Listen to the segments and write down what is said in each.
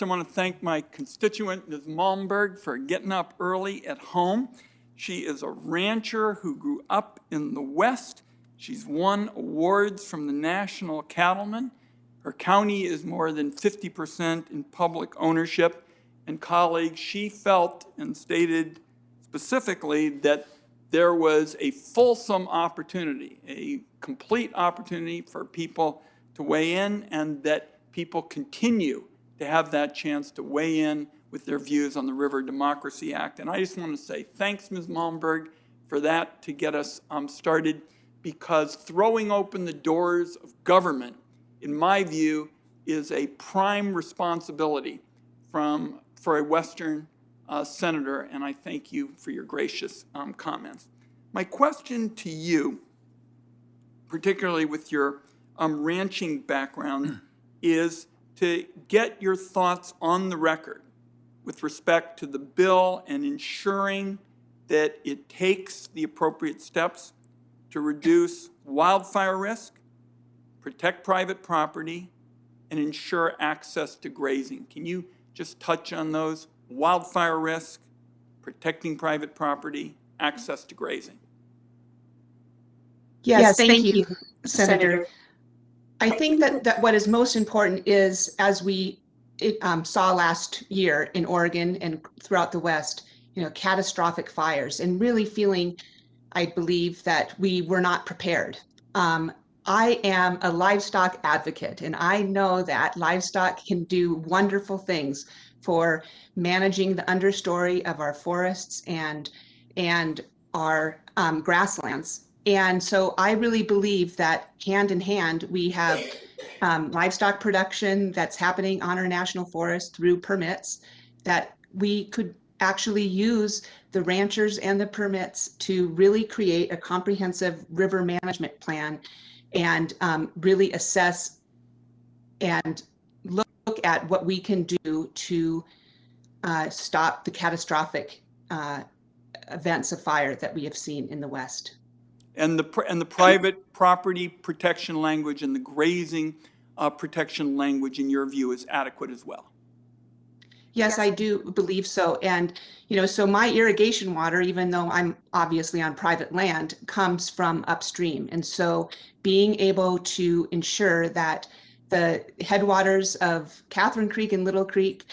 I want to thank my constituent, Ms. Malmberg, for getting up early at home. She is a rancher who grew up in the West. She's won awards from the National Cattlemen. Her county is more than 50% in public ownership. And colleagues, she felt and stated specifically that there was a fulsome opportunity, a complete opportunity for people to weigh in, and that people continue to have that chance to weigh in with their views on the River Democracy Act. And I just want to say thanks, Ms. Malmberg, for that to get us started, because throwing open the doors of government, in my view, is a prime responsibility for a Western senator, and I thank you for your gracious comments. My question to you, particularly with your ranching background, is to get your thoughts on the record with respect to the bill and ensuring that it takes the appropriate steps to reduce wildfire risk, protect private property, and ensure access to grazing. Can you just touch on those? Wildfire risk, protecting private property, access to grazing. Yes, thank you, Senator. I think that what is most important is, as we saw last year in Oregon and throughout the West, catastrophic fires, and really feeling, I believe, that we were not prepared. I am a livestock advocate, and I know that livestock can do wonderful things for managing the understory of our forests and our grasslands. And so I really believe that hand in hand, we have livestock production that's happening on our national forest through permits, that we could actually use the ranchers and the permits to really create a comprehensive river management plan and really assess and look at what we can do to stop the catastrophic events of fire that we have seen in the West. And the private property protection language and the grazing protection language, in your view, is adequate as well? Yes, I do believe so. And, so my irrigation water, even though I'm obviously on private land, comes from upstream. And so being able to ensure that the headwaters of Catherine Creek and Little Creek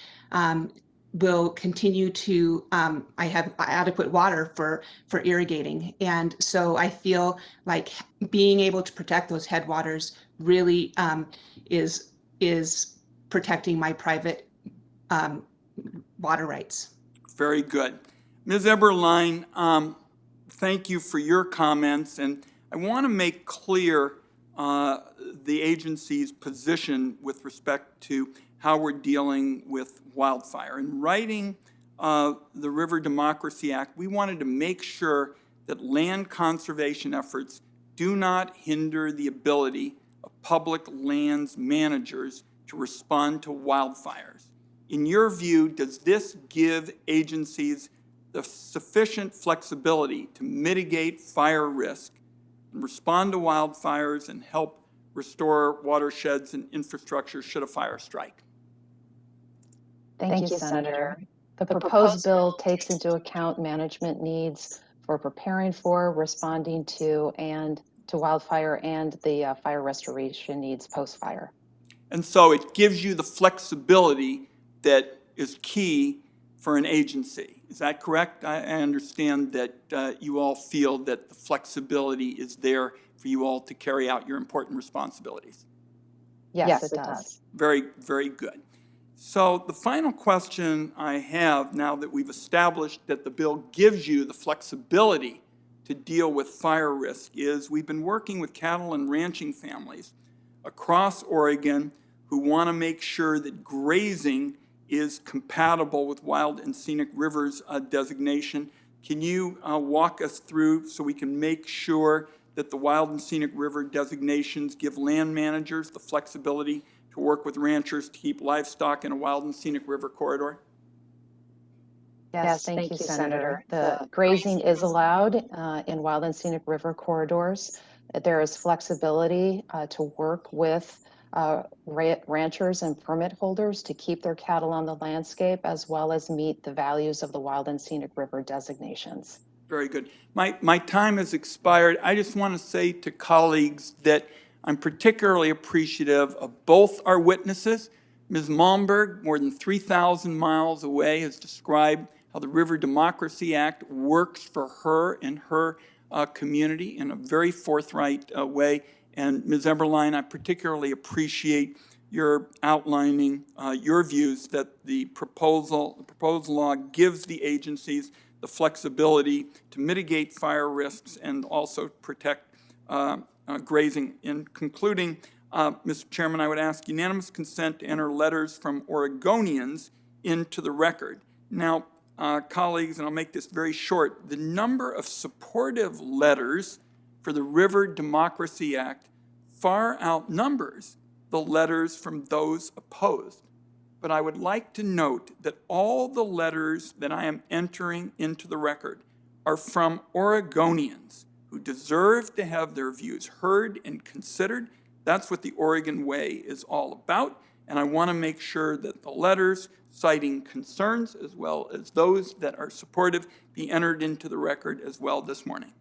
will continue to, I have adequate water for irrigating. And so I feel like being able to protect those headwaters really is protecting my private water rights. Very good. Ms. Eberlein, thank you for your comments. And I want to make clear the agency's position with respect to how we're dealing with wildfire. In writing the River Democracy Act, we wanted to make sure that land conservation efforts do not hinder the ability of public lands managers to respond to wildfires. In your view, does this give agencies the sufficient flexibility to mitigate fire risk and respond to wildfires and help restore watersheds and infrastructure should a fire strike? Thank you, Senator. The proposed bill takes into account management needs for preparing for, responding to, and to wildfire and the fire restoration needs post-fire. And so it gives you the flexibility that is key for an agency. Is that correct? I understand that you all feel that the flexibility is there for you all to carry out your important responsibilities. Yes, it does. Very, very good. So the final question I have, now that we've established that the bill gives you the flexibility to deal with fire risk, is we've been working with cattle and ranching families across Oregon who want to make sure that grazing is compatible with wild and scenic rivers designation. Can you walk us through so we can make sure that the wild and scenic river designations give land managers the flexibility to work with ranchers to keep livestock in a wild and scenic river corridor? Yes, thank you, Senator. The grazing is allowed in wild and scenic river corridors. There is flexibility to work with ranchers and permit holders to keep their cattle on the landscape, as well as meet the values of the Wild and Scenic River designations. Very good. My time has expired. I just want to say to colleagues that I'm particularly appreciative of both our witnesses. Ms. Malmberg, more than 3,000 miles away, has described how the River Democracy Act works for her and her community in a very forthright way. And Ms. Eberlein, I particularly appreciate your outlining your views that the proposed law gives the agencies the flexibility to mitigate fire risks and also protect grazing. In concluding, Mr. Chairman, I would ask unanimous consent to enter letters from Oregonians into the record. Now, colleagues, and I'll make this very short, the number of supportive letters for the River Democracy Act far outnumbers the letters from those opposed. But I would like to note that all the letters that I am entering into the record are from Oregonians who deserve to have their views heard and considered. That's what the Oregon Way is all about. And I want to make sure that the letters citing concerns as well as those that are supportive be entered into the record as well this morning.